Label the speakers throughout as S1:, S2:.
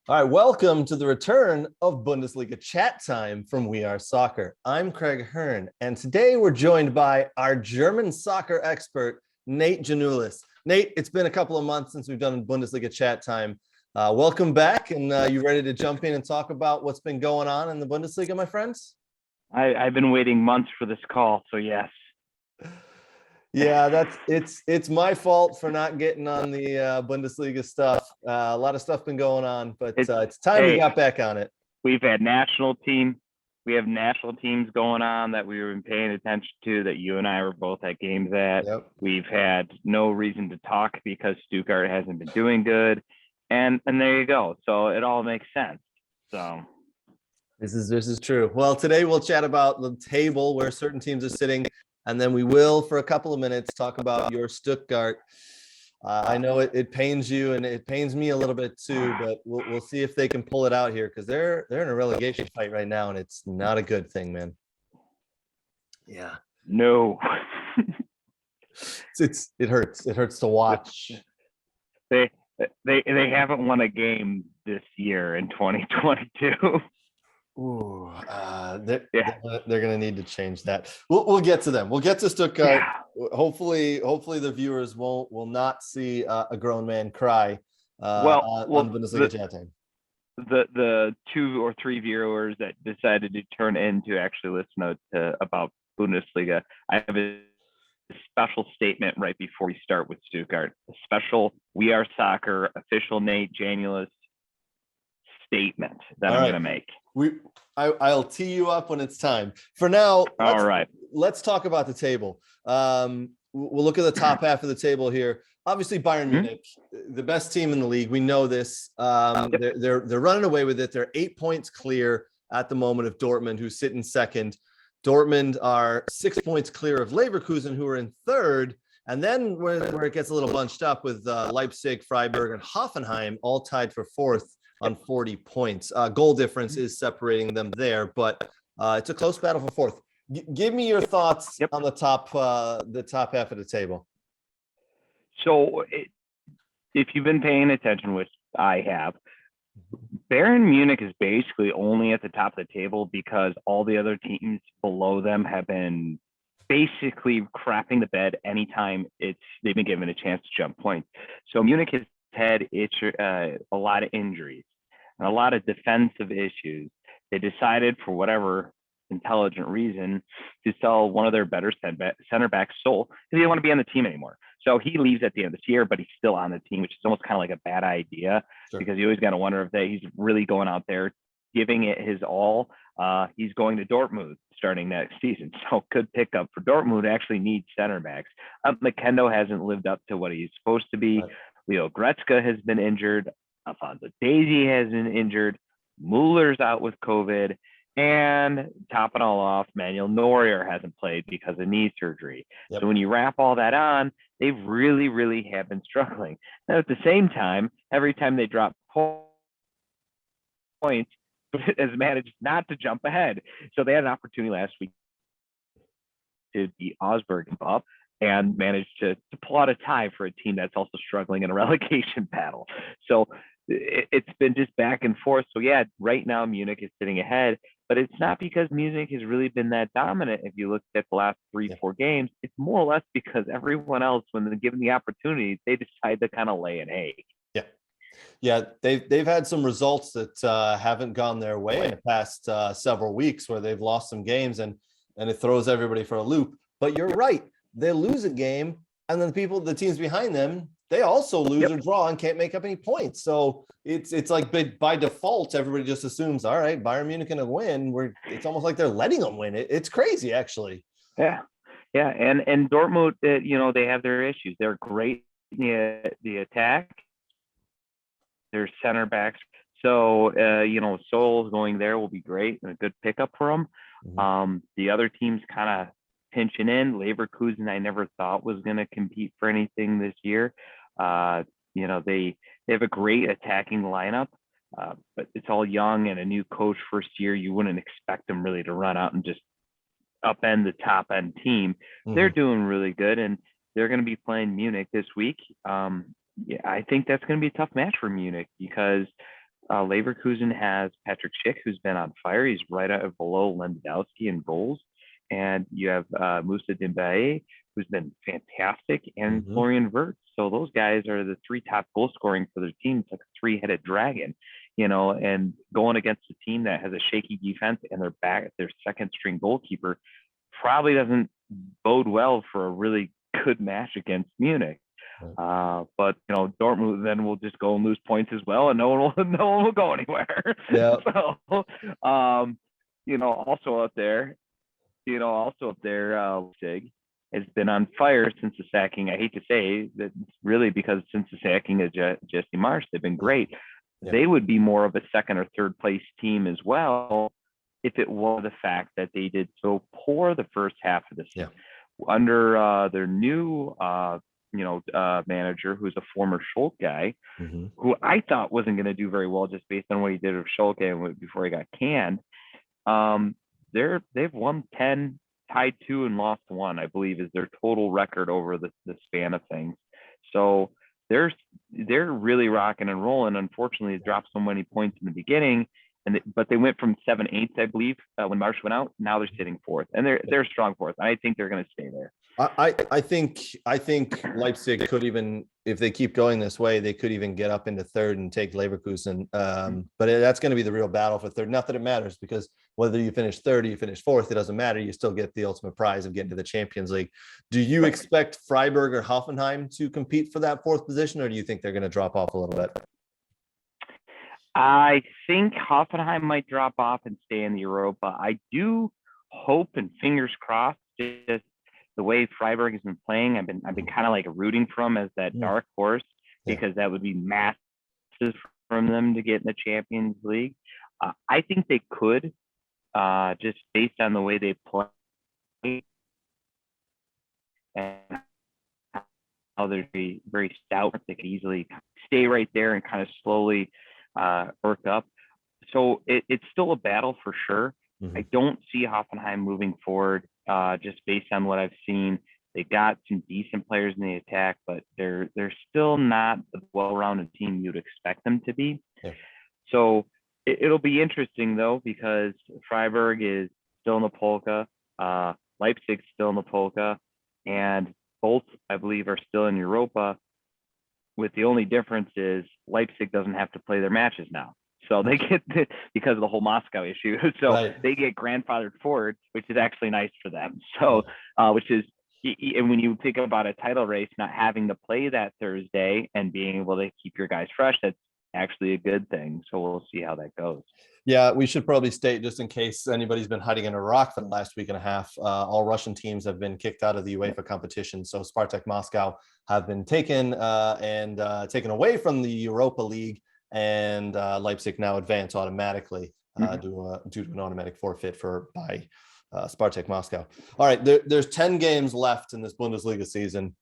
S1: All right, welcome to the return of Bundesliga chat time from We Are Soccer. I'm Craig Hearn, and today we're joined by our German soccer expert, Nate Janulis. Nate, it's been a couple of months since we've done Bundesliga chat time. Welcome back, and you ready to jump in and talk about what's been going on in the Bundesliga, my friends?
S2: I've been waiting months for this call, so yes.
S1: Yeah, it's my fault for not getting on the Bundesliga stuff. A lot of stuff been going on, but it's time we got back on it.
S2: We've had we have national teams going on that we've been paying attention to that you and I were both at games at.
S1: Yep.
S2: We've had no reason to talk because Stuttgart hasn't been doing good. And there you go. So it all makes sense. So
S1: this is true. Well, today we'll chat about the table where certain teams are sitting, and then we will, for a couple of minutes, talk about your Stuttgart. I know it pains you, and it pains me a little bit too, but we'll see if they can pull it out here because they're in a relegation fight right now, and it's not a good thing, man. Yeah.
S2: No.
S1: It hurts. It hurts to watch.
S2: They haven't won a game this year in 2022.
S1: Ooh, they're going to need to change that. We'll get to them. We'll get to Stuttgart. Yeah. Hopefully the viewers will not see a grown man cry on Bundesliga chat time.
S2: The 2 or 3 viewers that decided to turn in to actually listen to about Bundesliga, I have a special statement right before we start with Stuttgart. A special We Are Soccer official Nate Janulis statement that I'm going to make.
S1: I'll tee you up when it's time. For now, let's talk about the table. We'll look at the top half of the table here. Obviously, Bayern Munich, the best team in the league. We know this. They're running away with it. They're 8 points clear at the moment of Dortmund, who's sitting second. Dortmund are 6 points clear of Leverkusen, who are in third. And then where it gets a little bunched up with Leipzig, Freiburg, and Hoffenheim all tied for fourth on 40 points. Goal difference is separating them there, but it's a close battle for fourth. Give me your thoughts on the top half of the table.
S2: So if you've been paying attention, which I have, Bayern Munich is basically only at the top of the table because all the other teams below them have been basically crapping the bed anytime they've been given a chance to jump points. So Munich has had a lot of injuries and a lot of defensive issues. They decided, for whatever intelligent reason, to sell one of their better center backs, Sol, because he didn't want to be on the team anymore. So he leaves at the end of this year, but he's still on the team, which is almost kind of like a bad idea. Sure. Because you always got to wonder if he's really going out there, giving it his all. He's going to Dortmund starting next season. So good pickup for Dortmund. Actually needs center backs. McKenna hasn't lived up to what he's supposed to be. Right. Leo Goretzka has been injured. Alphonso Daisy has been injured. Muller's out with COVID. And topping all off, Manuel Neuer hasn't played because of knee surgery. Yep. So when you wrap all that on, they really, really have been struggling. Now, at the same time, every time they drop points, has managed not to jump ahead. So they had an opportunity last week to beat Augsburg up and managed to pull out a tie for a team that's also struggling in a relegation battle. So it's been just back and forth. So yeah, right now Munich is sitting ahead, but it's not because Munich has really been that dominant. If you look at the last 3-4 games, it's more or less because everyone else, when they're given the opportunity, they decide to kind of lay an egg.
S1: Yeah, they've had some results that haven't gone their way in the past several weeks, where they've lost some games and it throws everybody for a loop. But you're right, they lose a game, and then the teams behind them, they also lose or draw and can't make up any points. So it's like by default, everybody just assumes, all right, Bayern Munich going to win. It's almost like they're letting them win. It's crazy, actually.
S2: Yeah, and Dortmund, they have their issues. They're great in the attack. Their center backs. So, Sol's going there will be great and a good pickup for them. Mm-hmm. The other teams kind of pinching in. Leverkusen, I never thought was going to compete for anything this year. They have a great attacking lineup, but it's all young and a new coach first year. You wouldn't expect them really to run out and just upend the top end team. Mm-hmm. They're doing really good, and they're going to be playing Munich this week. I think that's going to be a tough match for Munich because Leverkusen has Patrick Schick, who's been on fire. He's right out below Lewandowski in goals. And you have Moussa Dembélé, who's been fantastic, and Florian Wirtz. So those guys are the three top goal scoring for their team. It's like a three-headed dragon, and going against a team that has a shaky defense and their second string goalkeeper probably doesn't bode well for a really good match against Munich. But Dortmund then will just go and lose points as well, and no one will go anywhere.
S1: Yeah.
S2: So also up there, Leipzig has been on fire since the sacking. I hate to say that, really, because since the sacking of Jesse Marsch, they've been great. Yeah. They would be more of a second or third place team as well if it were the fact that they did so poor the first half of the season. Under their new manager, who's a former Schalke guy, who I thought wasn't going to do very well just based on what he did with Schalke before he got canned. They've won 10, tied 2, and lost 1, I believe, is their total record over the span of things. So they're really rocking and rolling. Unfortunately, it dropped so many points in the beginning, but they went from 7/8, I believe, when Marsch went out. Now they're sitting 4th, and they're a strong 4th. I think they're going to stay there.
S1: I think Leipzig could even, if they keep going this way, they could even get up into 3rd and take Leverkusen. But that's going to be the real battle for 3rd. Not that it matters, because whether you finish 3rd or you finish 4th, it doesn't matter. You still get the ultimate prize of getting to the Champions League. Do you expect Freiburg or Hoffenheim to compete for that 4th position, or do you think they're going to drop off a little bit?
S2: I think Hoffenheim might drop off and stay in the Europa. I do hope, and fingers crossed, just the way Freiburg has been playing, I've been kind of like rooting for them as that dark horse, because that would be massive from them to get in the Champions League. I think they could, just based on the way they play and how they're very stout. They could easily stay right there and kind of slowly work up. So it's still a battle for sure. I don't see Hoffenheim moving forward. Just based on what I've seen, they got some decent players in the attack, but they're still not the well-rounded team you'd expect them to be. Yeah. So it'll be interesting though, because Freiburg is still in the polka, Leipzig's still in the polka, and both, I believe, are still in Europa. With the only difference is Leipzig doesn't have to play their matches now. So they get because of the whole Moscow issue. So they get grandfathered forward, which is actually nice for them. So, and when you think about a title race, not having to play that Thursday and being able to keep your guys fresh, that's actually a good thing. So we'll see how that goes.
S1: Yeah, we should probably state, just in case anybody's been hiding in a rock for the last week and a half, all Russian teams have been kicked out of the UEFA competition. So Spartak Moscow have been taken taken away from the Europa League, and Leipzig now advance automatically due to an automatic forfeit by Spartak Moscow. All right, there's 10 games left in this Bundesliga season.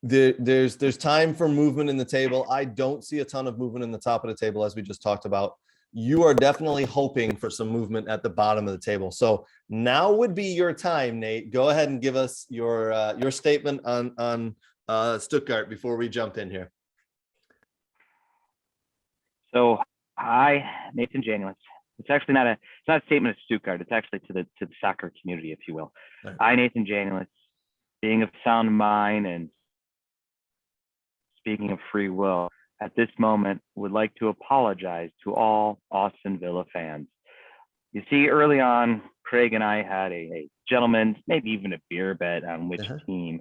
S1: There's time for movement in the table. I don't see a ton of movement in the top of the table, as we just talked about. You are definitely hoping for some movement at the bottom of the table. So now would be your time, Nate. Go ahead and give us your statement on Stuttgart before we jump in here.
S2: So, hi, Nathan Janulis. It's actually not a statement of Stuttgart. It's actually to the soccer community, if you will. Right. I, Nathan Janulis, being of sound mind and speaking of free will, at this moment would like to apologize to all Austin Villa fans. You see, early on, Craig and I had a gentleman's, maybe even a beer bet on which team,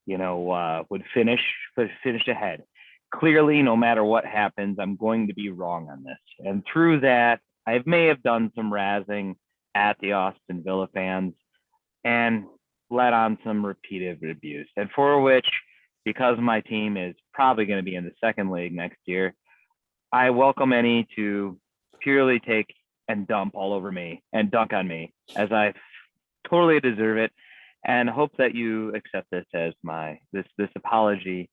S2: would finish ahead. Clearly, no matter what happens, I'm going to be wrong on this. And through that, I may have done some razzing at the Austin Villa fans and let on some repeated abuse. And for which, because my team is probably going to be in the second league next year, I welcome any to purely take and dump all over me and dunk on me, as I totally deserve it, and hope that you accept this as this apology,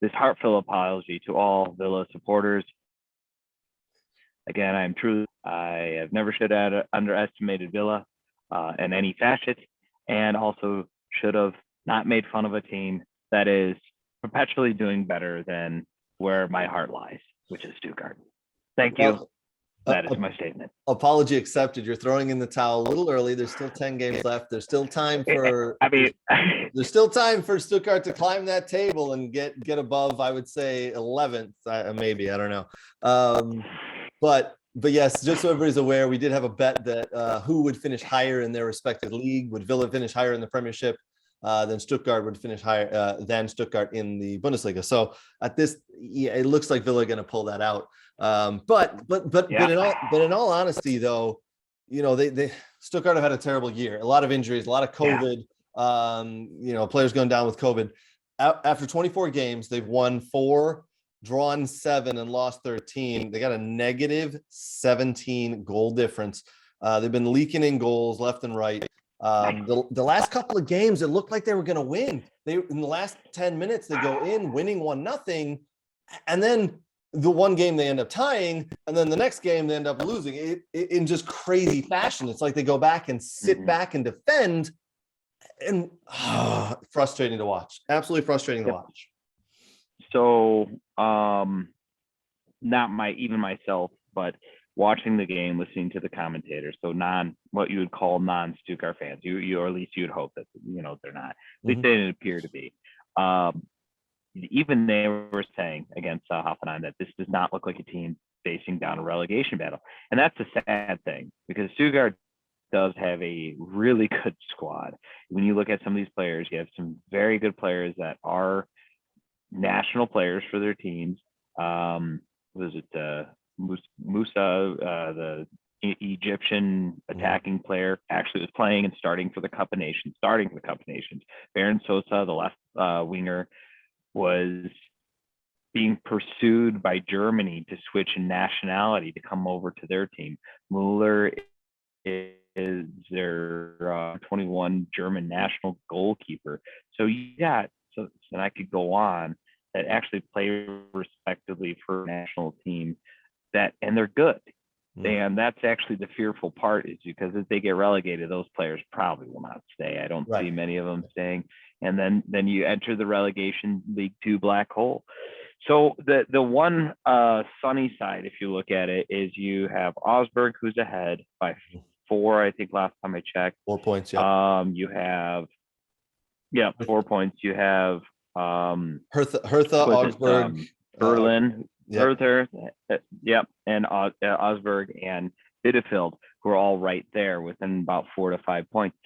S2: this heartfelt apology to all Villa supporters. Again, I have never should have underestimated Villa in any fashion, and also should have not made fun of a team that is perpetually doing better than where my heart lies. which is Stuttgart. Thank you. That is my statement.
S1: Apology accepted. You're throwing in the towel a little early. There's still 10 games left. There's still time for. There's still time for Stuttgart to climb that table and get above. I would say 11th, maybe. I don't know. But yes, just so everybody's aware, we did have a bet that who would finish higher in their respective league. Would Villa finish higher in the Premiership? Then Stuttgart would finish higher than Stuttgart in the Bundesliga. So at this, it looks like Villa are going to pull that out. But in all honesty, though, they Stuttgart have had a terrible year. A lot of injuries, a lot of COVID. Players going down with COVID. After 24 games, they've won 4, drawn 7, and lost 13. They got a negative 17 goal difference. They've been leaking in goals left and right. The last couple of games, it looked like they were going to win. In the last 10 minutes, they go in winning 1-0, and then the one game they end up tying, and then the next game they end up losing it in just crazy fashion. It's like they go back and sit back and defend, and frustrating to watch. Absolutely frustrating to watch.
S2: So, not even myself, but watching the game, listening to the commentators, so what you would call non-Stuttgart fans, you or at least you would hope that they're not. At least they didn't appear to be. Even they were saying against Hoffenheim that this does not look like a team facing down a relegation battle, and that's a sad thing because Stuttgart does have a really good squad. When you look at some of these players, you have some very good players that are national players for their teams. Was it Musa, the Egyptian attacking player, actually was playing and starting for the Cup of Nations. Baron Sosa, the left winger, was being pursued by Germany to switch in nationality to come over to their team. Mueller is their 21 German national goalkeeper. So and I could go on, that actually play respectively for a national team, and they're good. And that's actually the fearful part, is because if they get relegated, those players probably will not stay. I don't see many of them staying. And then you enter the relegation League 2 black hole. So the one sunny side, if you look at it, is you have Augsburg, who's ahead by 4, I think last time I checked.
S1: 4 points, yeah.
S2: You have 4 points. You have
S1: Hertha, Augsburg,
S2: Berlin, Hertha, and Augsburg and Bielefeld, who are all right there within about 4 to 5 points.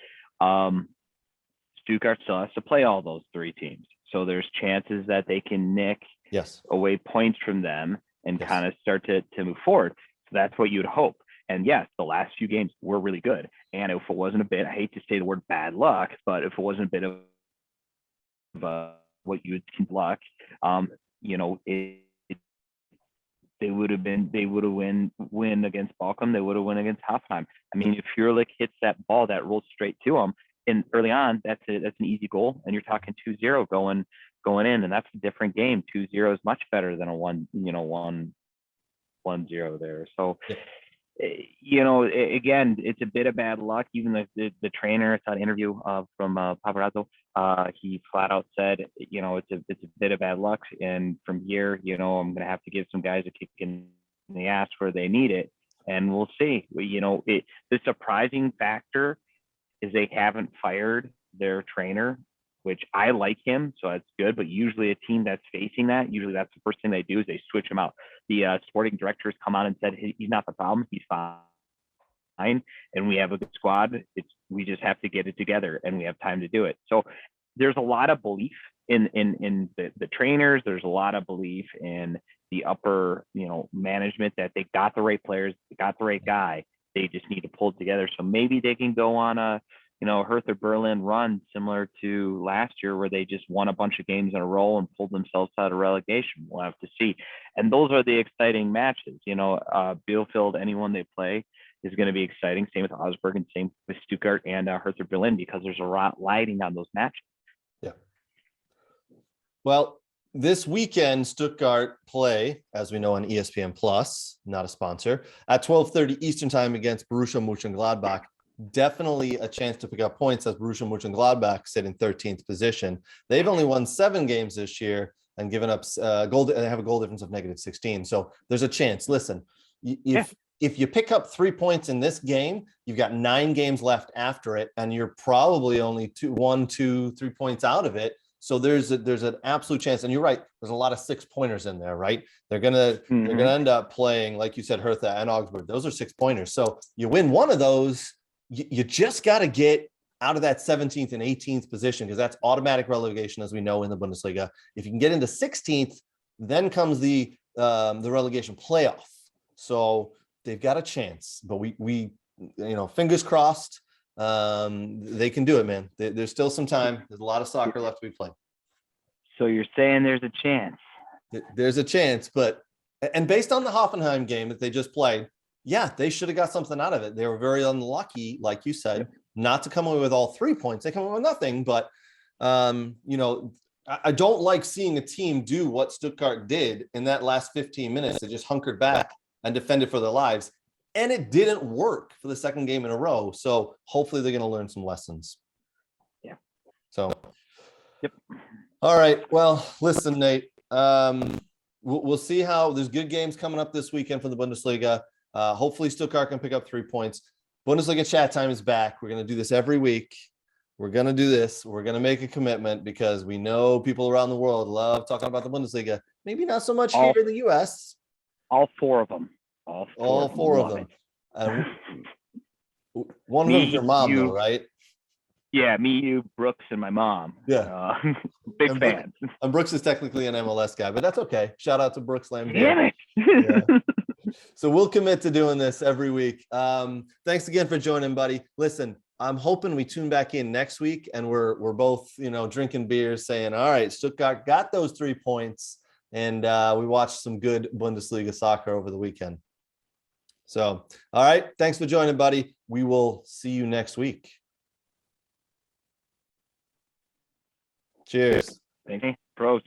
S2: Stuttgart still has to play all those 3 teams, so there's chances that they can nick away points from them and kind of start to move forward. So that's what you'd hope. And yes, the last few games were really good. And if it wasn't a bit, I hate to say the word bad luck, but if it wasn't a bit of what you would keep luck, they would have win against Balkan. They would have won against Hoffenheim. I mean, if Jurlich hits that ball that rolls straight to him, and early on, that's an easy goal, and you're talking 2-0 going in, and that's a different game. 2-0 is much better than a 1-0 there. So, again, it's a bit of bad luck. Even the trainer, I saw an interview from Paparazzo. He flat out said, it's a bit of bad luck, and from here, I'm gonna have to give some guys a kick in the ass where they need it, and we'll see. The surprising factor is they haven't fired their trainer, which I like him, so that's good. But usually a team that's facing that, usually that's the first thing they do is they switch him out. The sporting director has come on and said he's not the problem, he's fine, and we have a good squad. We just have to get it together, and we have time to do it. So there's a lot of belief in the trainers. There's a lot of belief in the upper management that they got the right players, they got the right guy. They just need to pull it together. So maybe they can go on a Hertha Berlin run similar to last year, where they just won a bunch of games in a row and pulled themselves out of relegation. We'll have to see. And those are the exciting matches. Bielefeld, anyone they play is going to be exciting. Same with Augsburg and same with Stuttgart and Hertha Berlin, because there's a lot riding on those matches.
S1: Yeah. Well, this weekend, Stuttgart play, as we know, on ESPN Plus, not a sponsor, at 12:30 Eastern time against Borussia Mönchengladbach. Definitely a chance to pick up points, as Borussia Mönchengladbach sit in 13th position. They've only won 7 games this year. and giving up goal. They have a goal difference of -16. So there's a chance. Listen, if you pick up 3 points in this game, you've got 9 games left after it, and you're probably only 1, 2, 3 points out of it. So there's an absolute chance. And you're right. There's a lot of 6-pointers in there, right? They're gonna end up playing, like you said, Hertha and Augsburg. Those are 6-pointers. So you win one of those, you just got to get out of that 17th and 18th position, because that's automatic relegation, as we know in the Bundesliga. If you can get into 16th, then comes the relegation playoff. So they've got a chance. But we fingers crossed. They can do it, man. There's still some time. There's a lot of soccer left to be played.
S2: So you're saying there's a chance?
S1: There's a chance, and based on the Hoffenheim game that they just played, yeah, they should have got something out of it. They were very unlucky, like you said, not to come away with all 3 points. They come away with nothing, but I don't like seeing a team do what Stuttgart did in that last 15 minutes. They just hunkered back and defended for their lives. And it didn't work for the second game in a row. So hopefully they're going to learn some lessons.
S2: Yeah.
S1: So,
S2: yep.
S1: All right. Well, listen, Nate, we'll see how there's good games coming up this weekend for the Bundesliga. Hopefully Stuttgart can pick up 3 points. Bundesliga chat time is back. We're going to do this every week. We're going to do this. We're going to make a commitment, because we know people around the world love talking about the Bundesliga. Maybe not so much here in the U.S.
S2: All 4 of them.
S1: All four of them. One of them's your mom, though, right?
S2: Yeah, me, you, Brooks, and my mom.
S1: Yeah.
S2: Big fans.
S1: And Brooks is technically an MLS guy, but that's okay. Shout out to Brooks Lamb.
S2: Damn it.
S1: Yeah. So we'll commit to doing this every week. Thanks again for joining, buddy. Listen, I'm hoping we tune back in next week and we're both, drinking beers saying, all right, Stuttgart got those 3 points, and we watched some good Bundesliga soccer over the weekend. So, all right. Thanks for joining, buddy. We will see you next week. Cheers.
S2: Thank you. Pros.